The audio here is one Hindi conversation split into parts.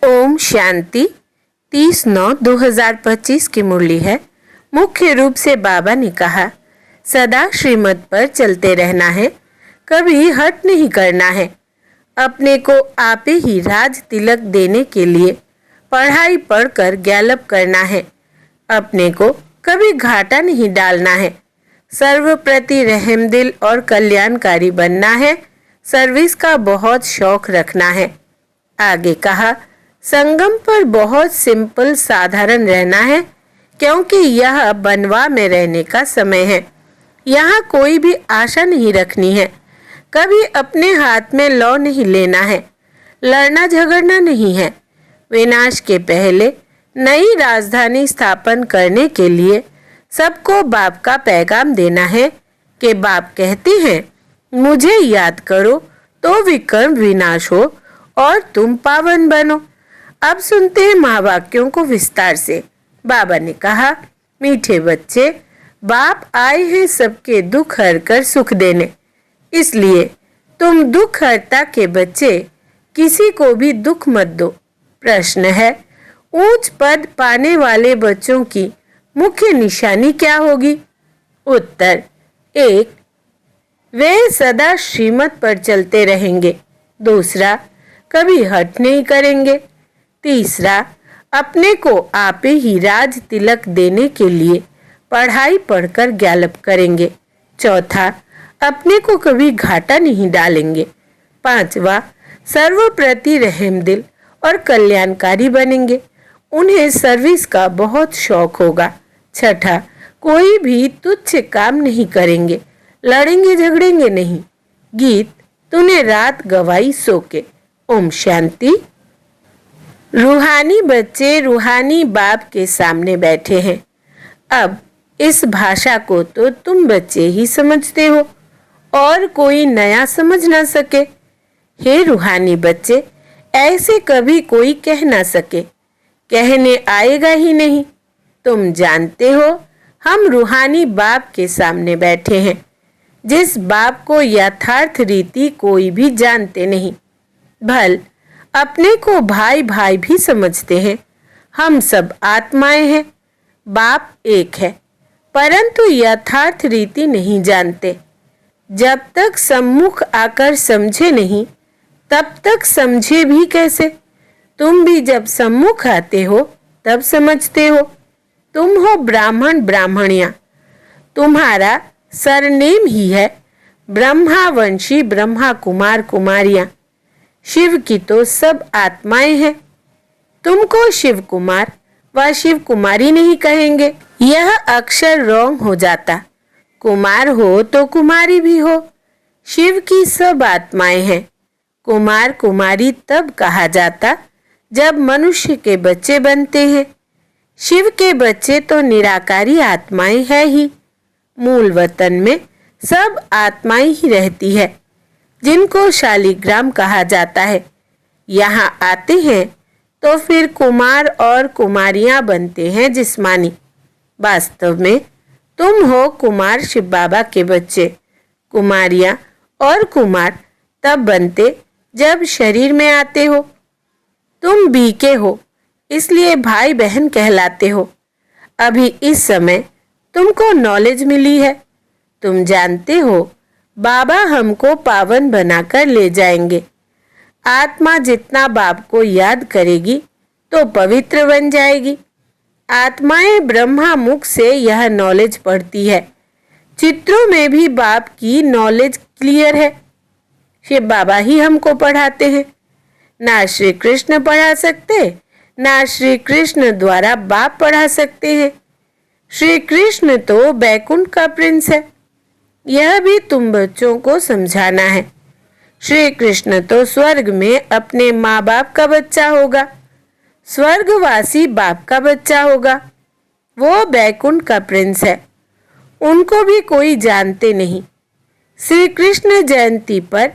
ओम शांति 30/9/2025 की मुरली है। मुख्य रूप से बाबा ने कहा, सदा श्रीमत पर चलते रहना है, कभी हट नहीं करना है। अपने को आपे ही राज तिलक देने के लिए पढ़ाई पढ़कर गैलप करना है। अपने को कभी घाटा नहीं डालना है। सर्वप्रति रहमदिल और कल्याणकारी बनना है। सर्विस का बहुत शौक रखना है। आगे कहा, संगम पर बहुत सिंपल साधारण रहना है, क्योंकि यह बनवा में रहने का समय है। यहाँ कोई भी आशा नहीं रखनी है। कभी अपने हाथ में लौ नहीं लेना है। लड़ना झगड़ना नहीं है। विनाश के पहले नई राजधानी स्थापन करने के लिए सबको बाप का पैगाम देना है कि बाप कहते हैं, मुझे याद करो तो विकर्म विनाश हो और तुम पावन बनो। अब सुनते हैं महावाक्यों को विस्तार से। बाबा ने कहा, मीठे बच्चे, बाप आए हैं सबके दुख हर कर सुख देने, इसलिए तुम दुख हरता के बच्चे किसी को भी दुख मत दो। प्रश्न है, ऊंच पद पाने वाले बच्चों की मुख्य निशानी क्या होगी? उत्तर, 1, वे सदा श्रीमत पर चलते रहेंगे। दूसरा, कभी हट नहीं करेंगे। तीसरा, अपने को आपे ही राज तिलक देने के लिए पढ़ाई पढ़कर गैलप करेंगे। चौथा, अपने को कभी घाटा नहीं डालेंगे। पांचवा, सर्वप्रति रहमदिल और कल्याणकारी बनेंगे। उन्हें सर्विस का बहुत शौक होगा। छठा, कोई भी तुच्छ काम नहीं करेंगे। लड़ेंगे झगड़ेंगे नहीं। गीत, तूने रात गवाई सो के। ओम शांति। रूहानी बच्चे रूहानी बाप के सामने बैठे हैं। अब इस भाषा को तो तुम बच्चे ही समझते हो और कोई नया समझ ना सके। हे रूहानी बच्चे, ऐसे कभी कोई कह ना सके, कहने आएगा ही नहीं। तुम जानते हो, हम रूहानी बाप के सामने बैठे हैं, जिस बाप को यथार्थ रीति कोई भी जानते नहीं। भल अपने को भाई भाई भी समझते हैं। हम सब आत्माएं हैं। बाप एक है, परंतु यथार्थ रीति नहीं जानते। जब तक सम्मुख आकर समझे नहीं, तब तक समझे भी कैसे? तुम भी जब सम्मुख आते हो तब समझते हो। तुम हो ब्राह्मण ब्राह्मणियाँ। तुम्हारा सरनेम ही है ब्रह्मावंशी ब्रह्मा कुमार कुमारियाँ। शिव की तो सब आत्माएं हैं। तुमको शिव कुमार व शिव कुमारी नहीं कहेंगे, यह अक्षर रॉन्ग हो जाता। कुमार हो तो कुमारी भी हो। शिव की सब आत्माएं हैं। कुमार कुमारी तब कहा जाता जब मनुष्य के बच्चे बनते हैं। शिव के बच्चे तो निराकारी आत्माएं है ही। मूल वतन में सब आत्माएं ही रहती है, जिनको शालिग्राम कहा जाता है। यहाँ आते हैं तो फिर कुमार और कुमारियाँ बनते हैं जिस्मानी। वास्तव में तुम हो कुमार शिव बाबा के बच्चे। कुमारियाँ और कुमार तब बनते जब शरीर में आते हो। तुम बीके हो, इसलिए भाई बहन कहलाते हो। अभी इस समय तुमको नॉलेज मिली है। तुम जानते हो, बाबा हमको पावन बनाकर ले जाएंगे। आत्मा जितना बाप को याद करेगी तो पवित्र बन जाएगी। आत्माएं ब्रह्मा मुख से यह नॉलेज पढ़ती है। चित्रों में भी बाप की नॉलेज क्लियर है। शिव बाबा ही हमको पढ़ाते हैं। ना श्री कृष्ण पढ़ा सकते, ना श्री कृष्ण द्वारा बाप पढ़ा सकते हैं। श्री कृष्ण तो बैकुंठ का प्रिंस है। यह भी तुम बच्चों को समझाना है। श्री कृष्ण तो स्वर्ग में अपने माँ बाप का बच्चा होगा। स्वर्गवासी बाप का बच्चा होगा। वो बैकुंठ का प्रिंस है। उनको भी कोई जानते नहीं। श्री कृष्ण जयंती पर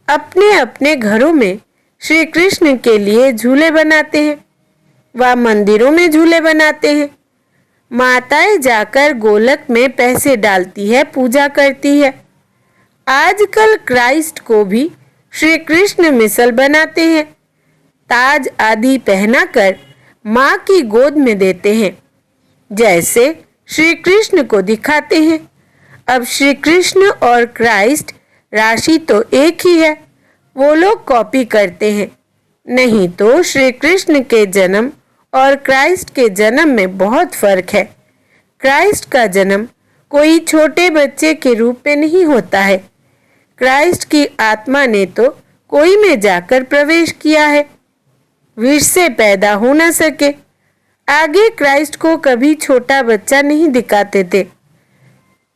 अपने अपने घरों में श्री कृष्ण के लिए झूले बनाते हैं। वह मंदिरों में झूले बनाते हैं। माताएं जाकर गोलक में पैसे डालती है, पूजा करती है। आजकल क्राइस्ट को भी श्री कृष्ण मिसल बनाते हैं। ताज आदि पहनाकर माँ की गोद में देते हैं, जैसे श्री कृष्ण को दिखाते हैं। अब श्री कृष्ण और क्राइस्ट राशि तो एक ही है, वो लोग कॉपी करते हैं। नहीं तो श्री कृष्ण के जन्म और क्राइस्ट के जन्म में बहुत फर्क है। क्राइस्ट का जन्म कोई छोटे बच्चे के रूप में नहीं होता है। क्राइस्ट की आत्मा ने तो कोई में जाकर प्रवेश किया है, विष से पैदा हो न सके। आगे क्राइस्ट को कभी छोटा बच्चा नहीं दिखाते थे,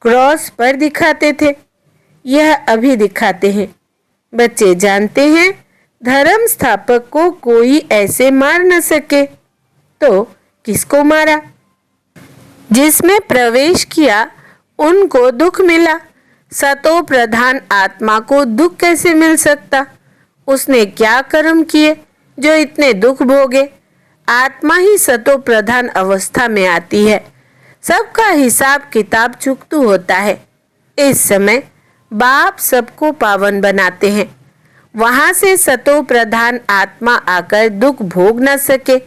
क्रॉस पर दिखाते थे। यह अभी दिखाते हैं। बच्चे जानते हैं धर्म स्थापक को कोई ऐसे मार न सके, तो किसको मारा? जिसमें प्रवेश किया उनको दुख मिला। सतो प्रधान आत्मा को दुख कैसे मिल सकता? उसने क्या कर्म किए जो इतने दुख भोगे? आत्मा ही सतो प्रधान अवस्था में आती है। सबका हिसाब किताब चुकतू होता है। इस समय बाप सबको पावन बनाते हैं। वहां से सतो प्रधान आत्मा आकर दुख भोग न सके।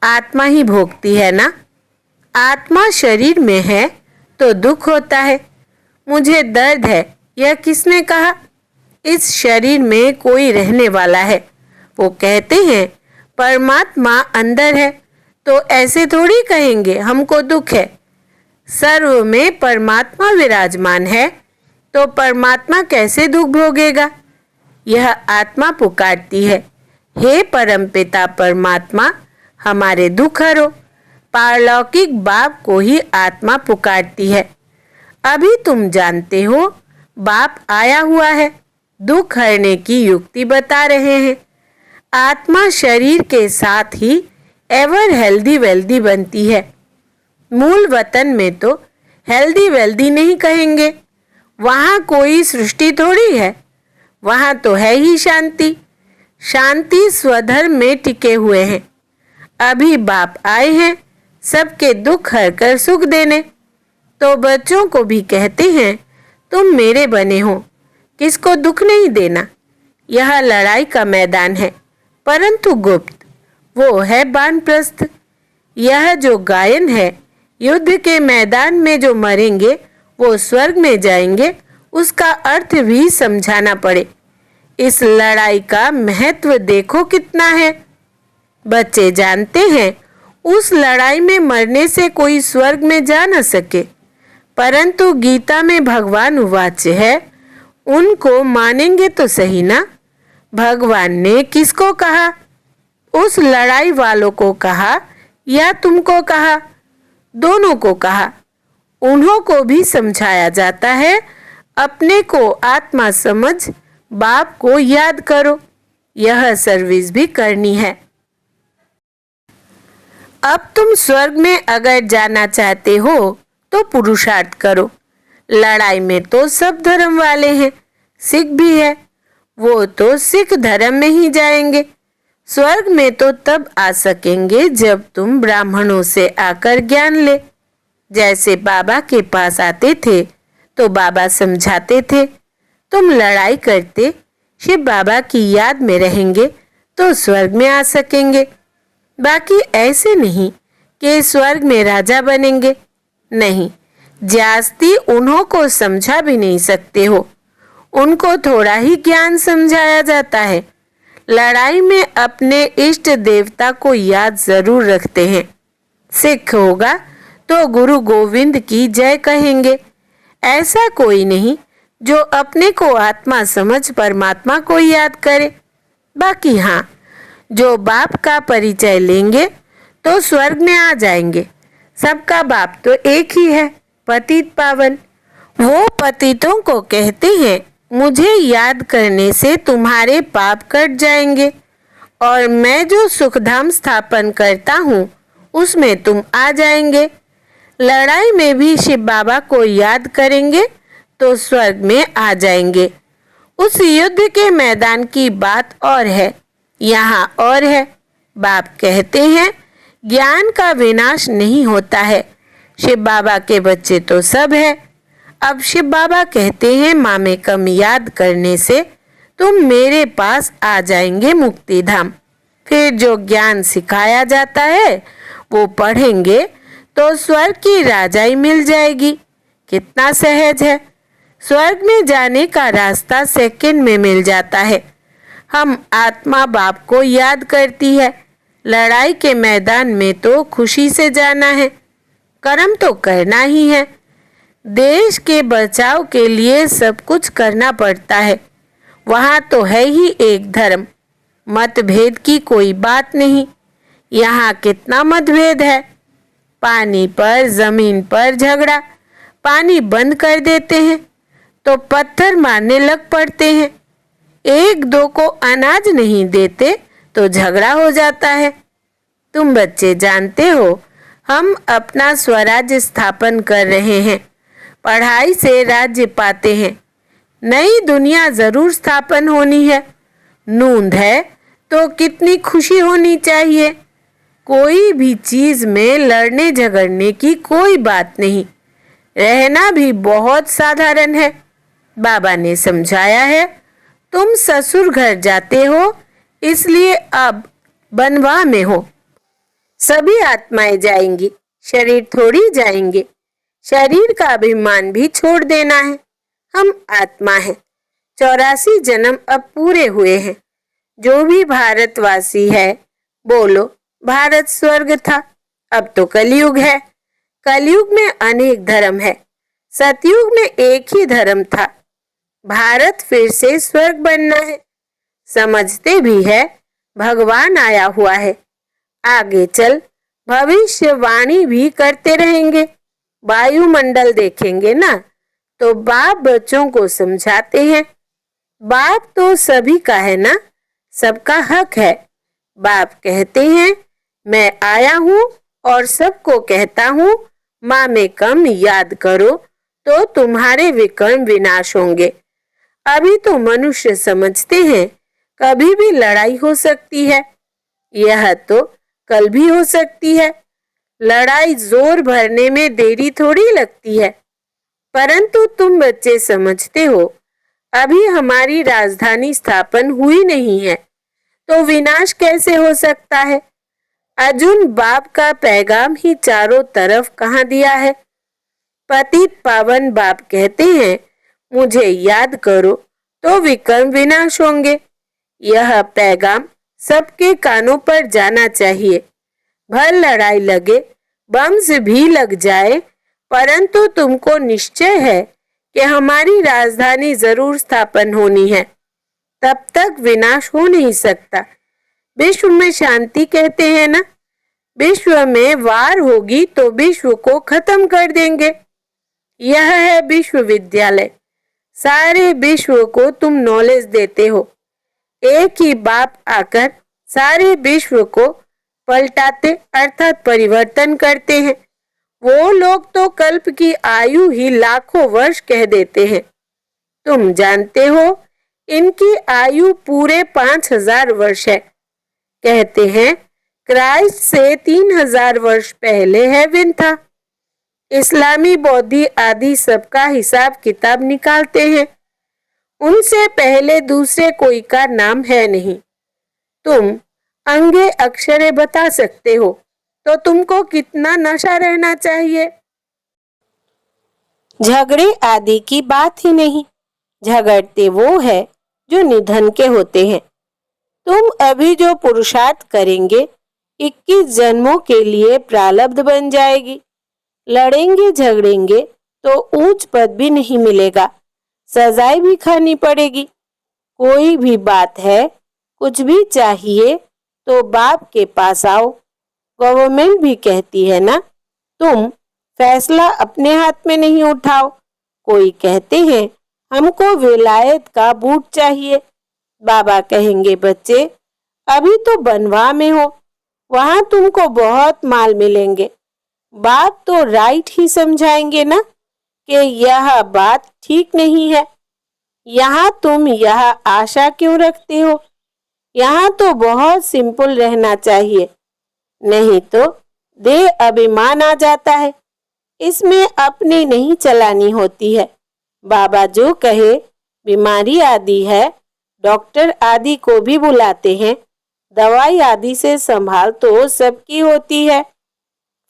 आत्मा ही भोगती है ना। आत्मा शरीर में है तो दुख होता है। मुझे दर्द है, यह किसने कहा? इस शरीर में कोई रहने वाला है। वो कहते हैं परमात्मा अंदर है, तो ऐसे थोड़ी कहेंगे हमको दुख है। सर्व में परमात्मा विराजमान है, तो परमात्मा कैसे दुख भोगेगा? यह आत्मा पुकारती है, हे परमपिता परमात्मा, हमारे दुख हरो। पारलौकिक बाप को ही आत्मा पुकारती है। अभी तुम जानते हो बाप आया हुआ है, दुख हरने की युक्ति बता रहे हैं। आत्मा शरीर के साथ ही एवर हेल्दी वेल्दी बनती है। मूल वतन में तो हेल्दी वेल्दी नहीं कहेंगे। वहाँ कोई सृष्टि थोड़ी है, वहाँ तो है ही शांति। शांति स्वधर्म में टिके हुए हैं। अभी बाप आए हैं सबके दुख हरकर सुख देने। तो बच्चों को भी कहते हैं तुम मेरे बने हो, किसको दुख नहीं देना। यह लड़ाई का मैदान है, परंतु गुप्त, वो है वानप्रस्थ। यह जो गायन है, युद्ध के मैदान में जो मरेंगे वो स्वर्ग में जाएंगे, उसका अर्थ भी समझाना पड़े। इस लड़ाई का महत्व देखो कितना है। बच्चे जानते हैं उस लड़ाई में मरने से कोई स्वर्ग में जा न सके, परंतु गीता में भगवान उवाच है, उनको मानेंगे तो सही ना। भगवान ने किसको कहा? उस लड़ाई वालों को कहा या तुमको कहा? दोनों को कहा। उन्हों को भी समझाया जाता है, अपने को आत्मा समझ बाप को याद करो। यह सर्विस भी करनी है। अब तुम स्वर्ग में अगर जाना चाहते हो तो पुरुषार्थ करो। लड़ाई में तो सब धर्म वाले हैं, सिख भी है, वो तो सिख धर्म में ही जाएंगे। स्वर्ग में तो तब आ सकेंगे जब तुम ब्राह्मणों से आकर ज्ञान ले। जैसे बाबा के पास आते थे तो बाबा समझाते थे, तुम लड़ाई करते शिव बाबा की याद में रहेंगे तो स्वर्ग में आ सकेंगे। बाकी ऐसे नहीं कि स्वर्ग में राजा बनेंगे। नहीं, जास्ती उन्हों को समझा भी नहीं सकते हो। उनको थोड़ा ही ज्ञान समझाया जाता है। लड़ाई में अपने इष्ट देवता को याद जरूर रखते हैं। सिख होगा तो गुरु गोविंद की जय कहेंगे। ऐसा कोई नहीं जो अपने को आत्मा समझ परमात्मा को याद करे। बाकी हाँ, जो बाप का परिचय लेंगे तो स्वर्ग में आ जाएंगे। सबका बाप तो एक ही है, पतित पावन। वो पतितों को कहते हैं, मुझे याद करने से तुम्हारे पाप कट जाएंगे और मैं जो सुखधाम स्थापन करता हूँ उसमें तुम आ जाएंगे। लड़ाई में भी शिव बाबा को याद करेंगे तो स्वर्ग में आ जाएंगे। उस युद्ध के मैदान की बात और है, यहाँ और है। बाप कहते हैं ज्ञान का विनाश नहीं होता है। शिव बाबा के बच्चे तो सब है। अब शिव बाबा कहते हैं मामेकम याद करने से तुम मेरे पास आ जाएंगे मुक्ति धाम। फिर जो ज्ञान सिखाया जाता है वो पढ़ेंगे तो स्वर्ग की राजाई मिल जाएगी। कितना सहज है। स्वर्ग में जाने का रास्ता सेकंड में मिल जाता है। हम आत्मा बाप को याद करती है। लड़ाई के मैदान में तो खुशी से जाना है, कर्म तो करना ही है। देश के बचाव के लिए सब कुछ करना पड़ता है। वहाँ तो है ही एक धर्म, मतभेद की कोई बात नहीं। यहाँ कितना मतभेद है। पानी पर, जमीन पर झगड़ा। पानी बंद कर देते हैं तो पत्थर मारने लग पड़ते हैं। एक दो को अनाज नहीं देते तो झगड़ा हो जाता है। तुम बच्चे जानते हो, हम अपना स्वराज्य स्थापन कर रहे हैं। पढ़ाई से राज्य पाते हैं। नई दुनिया जरूर स्थापन होनी है। नूंद है तो कितनी खुशी होनी चाहिए। कोई भी चीज में लड़ने झगड़ने की कोई बात नहीं। रहना भी बहुत साधारण है। बाबा ने समझाया है, तुम ससुर घर जाते हो इसलिए अब बनवा में हो। सभी आत्माएं जाएंगी, शरीर थोड़ी जाएंगे। शरीर का अभिमान भी छोड़ देना है। हम आत्मा हैं। 84 जन्म अब पूरे हुए हैं। जो भी भारतवासी है बोलो, भारत स्वर्ग था। अब तो कलयुग है। कलयुग में अनेक धर्म है। सतयुग में एक ही धर्म था। भारत फिर से स्वर्ग बनना है। समझते भी है भगवान आया हुआ है। आगे चल भविष्यवाणी भी करते रहेंगे। वायुमंडल देखेंगे ना तो बाप बच्चों को समझाते हैं। बाप तो सभी का है ना, सबका हक है। बाप कहते हैं, मैं आया हूँ और सबको कहता हूँ, माँ में कम याद करो तो तुम्हारे विकर्म विनाश होंगे। अभी तो मनुष्य समझते हैं कभी भी लड़ाई हो सकती है। यह तो कल भी हो सकती है। लड़ाई जोर भरने में देरी थोड़ी लगती है। परंतु तुम बच्चे समझते हो, अभी हमारी राजधानी स्थापन हुई नहीं है तो विनाश कैसे हो सकता है। अर्जुन बाप का पैगाम ही चारों तरफ कहाँ दिया है। पतित पावन बाप कहते हैं, मुझे याद करो तो विकर्म विनाश होंगे। यह पैगाम सबके कानों पर जाना चाहिए। भर लड़ाई लगे, बम्स भी लग जाए, परंतु तुमको निश्चय है कि हमारी राजधानी जरूर स्थापन होनी है। तब तक विनाश हो नहीं सकता। विश्व में शांति कहते हैं ना, विश्व में वार होगी तो विश्व को खत्म कर देंगे। यह है विश्वविद्यालय। सारे विश्व को तुम नॉलेज देते हो। एक ही बाप आकर सारे विश्व को पलटाते अर्थात परिवर्तन करते हैं। वो लोग तो कल्प की आयु ही लाखों वर्ष कह देते हैं। तुम जानते हो इनकी आयु पूरे 5000 वर्ष है। कहते हैं क्राइस्ट से 3000 वर्ष पहले हेवन था। इस्लामी बौद्धि आदि सबका हिसाब किताब निकालते हैं। उनसे पहले दूसरे कोई का नाम है नहीं। तुम अंगे अक्षरे बता सकते हो तो तुमको कितना नशा रहना चाहिए। झगड़े आदि की बात ही नहीं। झगड़ते वो है जो निधन के होते हैं। तुम अभी जो पुरुषार्थ करेंगे 21 जन्मों के लिए प्रारब्ध बन जाएगी। लड़ेंगे झगड़ेंगे तो ऊंच पद भी नहीं मिलेगा, सजाएं भी खानी पड़ेगी। कोई भी बात है, कुछ भी चाहिए तो बाप के पास आओ। गवर्नमेंट भी कहती है ना, तुम फैसला अपने हाथ में नहीं उठाओ। कोई कहते हैं हमको विलायत का बूट चाहिए। बाबा कहेंगे बच्चे अभी तो बनवा में हो, वहां तुमको बहुत माल मिलेंगे। बाप तो राइट ही समझाएंगे ना कि यह बात ठीक नहीं है। यहाँ तुम यह आशा क्यों रखते हो। यहाँ तो बहुत सिंपल रहना चाहिए, नहीं तो देह अभिमान आ जाता है। इसमें अपनी नहीं चलानी होती है। बाबा जो कहे बीमारी आदि है, डॉक्टर आदि को भी बुलाते हैं। दवाई आदि से संभाल तो सबकी होती है,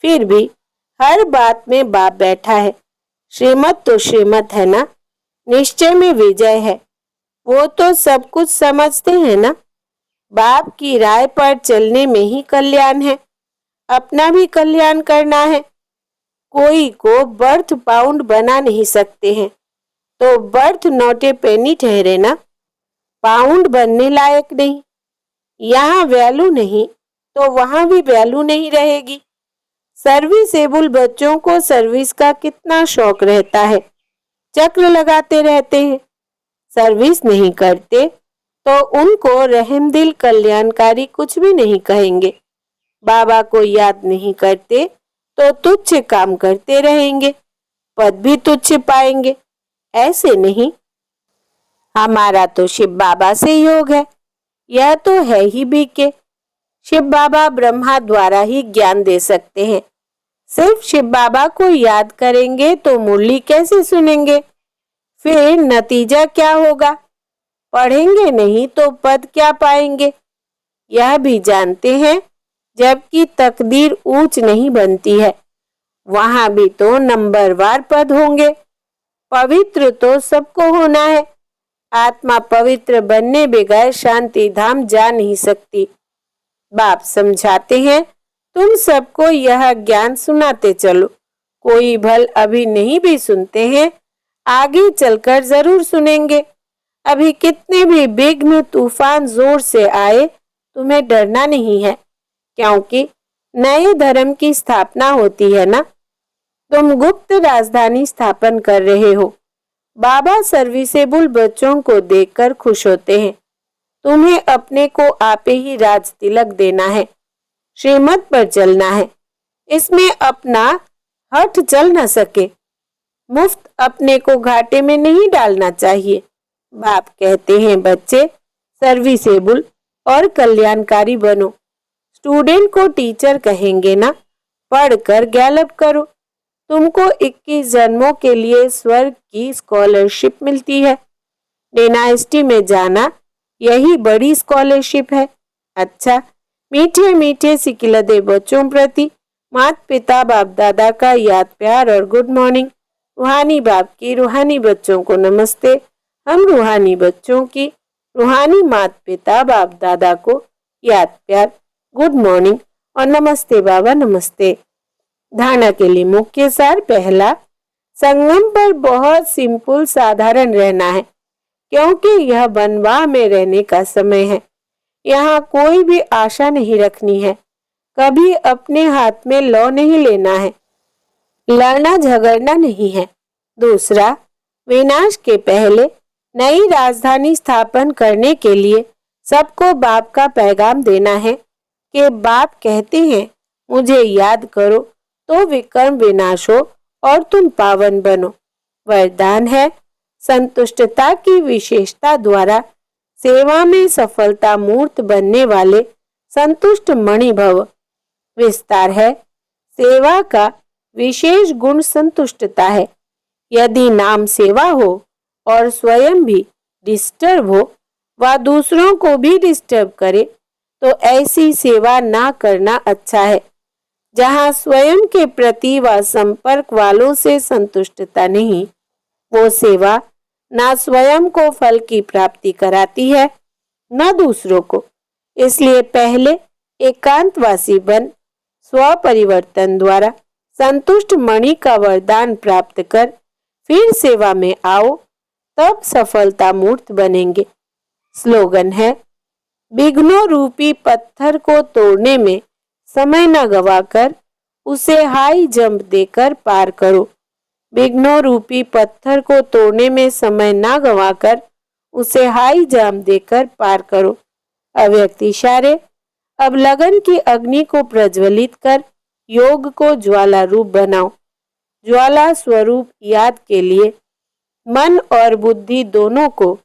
फिर भी हर बात में बाप बैठा है। श्रीमत तो श्रीमत है ना, निश्चय में विजय है। वो तो सब कुछ समझते हैं ना। बाप की राय पर चलने में ही कल्याण है, अपना भी कल्याण करना है। कोई को बर्थ पाउंड बना नहीं सकते हैं तो बर्थ नॉट ए पेनी ठहरे ना। पाउंड बनने लायक नहीं, यहाँ वैल्यू नहीं तो वहां भी वैल्यू नहीं रहेगी। सर्विसेबल बच्चों को सर्विस का कितना शौक रहता है, चक्र लगाते रहते हैं। सर्विस नहीं करते तो उनको रहमदिल कल्याणकारी कुछ भी नहीं कहेंगे। बाबा को याद नहीं करते तो तुच्छ काम करते रहेंगे, पद भी तुच्छ पाएंगे। ऐसे नहीं, हमारा तो शिव बाबा से योग है, यह तो है ही बीके। शिव बाबा ब्रह्मा द्वारा ही ज्ञान दे सकते हैं। सिर्फ शिव बाबा को याद करेंगे तो मुरली कैसे सुनेंगे? फिर नतीजा क्या होगा? पढ़ेंगे नहीं तो पद क्या पाएंगे? यह भी जानते हैं, जबकि तकदीर ऊंच नहीं बनती है, वहां भी तो नंबरवार पद होंगे। पवित्र तो सबको होना है। आत्मा पवित्र बनने बगैर शांति धाम जा नहीं सकती। बाप समझाते हैं, तुम सबको यह ज्ञान सुनाते चलो। कोई भल अभी नहीं भी सुनते हैं, आगे चलकर जरूर सुनेंगे। अभी कितने भी विघ्न तूफान जोर से आए, तुम्हें डरना नहीं है, क्योंकि नए धर्म की स्थापना होती है ना। तुम गुप्त राजधानी स्थापन कर रहे हो। बाबा सर्विसेबल बच्चों को देखकर खुश होते हैं। तुम्हें अपने को आपे ही राज तिलक देना है, श्रीमत पर चलना है। इसमें अपना हठ चल न सके। मुफ्त अपने को घाटे में नहीं डालना चाहिए। बाप कहते हैं, बच्चे सर्विसेबल और कल्याणकारी बनो। स्टूडेंट को टीचर कहेंगे ना, पढ़कर गैलप करो। तुमको 21 जन्मों के लिए स्वर्ग की स्कॉलरशिप मिलती है। डायनेस्टी में जाना यही बड़ी स्कॉलरशिप है। अच्छा, मीठे मीठे सिकिलदे बच्चों प्रति माता पिता बाप दादा का याद प्यार और गुड मॉर्निंग। रूहानी बाप की रूहानी बच्चों को नमस्ते। हम रूहानी बच्चों की रूहानी माता पिता बाप दादा को याद प्यार, गुड मॉर्निंग और नमस्ते बाबा नमस्ते। धारणा के लिए मुख्य सार। पहला, संगम पर बहुत सिंपल साधारण रहना है, क्योंकि यह बनवाह में रहने का समय है। यहाँ कोई भी आशा नहीं रखनी है, कभी अपने हाथ में लौ नहीं लेना है, लड़ना झगड़ना नहीं है। दूसरा, विनाश के पहले नई राजधानी स्थापन करने के लिए सबको बाप का पैगाम देना है कि बाप कहते हैं, मुझे याद करो तो विकर्म विनाश हो और तुम पावन बनो। वरदान है, संतुष्टता की विशेषता द्वारा सेवा में सफलता मूर्त बनने वाले संतुष्ट मणि भव। विस्तार है, सेवा का विशेष गुण संतुष्टता है। यदि नाम सेवा हो और स्वयं भी डिस्टर्ब हो व दूसरों को भी डिस्टर्ब करे तो ऐसी सेवा ना करना अच्छा है। जहाँ स्वयं के प्रति व संपर्क वालों से संतुष्टता नहीं, वो सेवा ना स्वयं को फल की प्राप्ति कराती है न दूसरों को। इसलिए पहले एकांतवासी बन स्व परिवर्तन द्वारा संतुष्ट मणि का वरदान प्राप्त कर फिर सेवा में आओ, तब सफलता मूर्त बनेंगे। स्लोगन है, विघ्नों रूपी पत्थर को तोड़ने में समय न गवाकर उसे हाई जंप देकर पार करो। विघ्नों रूपी पत्थर को तोड़ने में समय न गवाकर उसे हाई जंप देकर पार करो। अव्यक्त इशारे। अब लगन की अग्नि को प्रज्वलित कर योग को ज्वाला रूप बनाओ। ज्वाला स्वरूप याद के लिए मन और बुद्धि दोनों को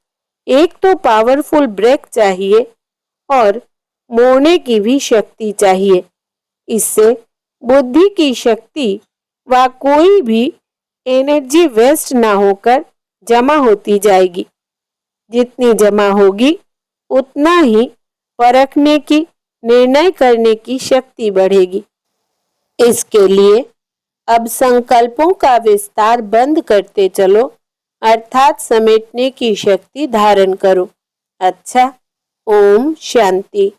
एक तो पावरफुल ब्रेक चाहिए और मोड़ने की भी शक्ति चाहिए। इससे बुद्धि की शक्ति व कोई भी एनर्जी वेस्ट ना होकर जमा होती जाएगी। जितनी जमा होगी उतना ही परखने की, निर्णय करने की शक्ति बढ़ेगी। इसके लिए अब संकल्पों का विस्तार बंद करते चलो, अर्थात समेटने की शक्ति धारण करो। अच्छा, ओम शांति।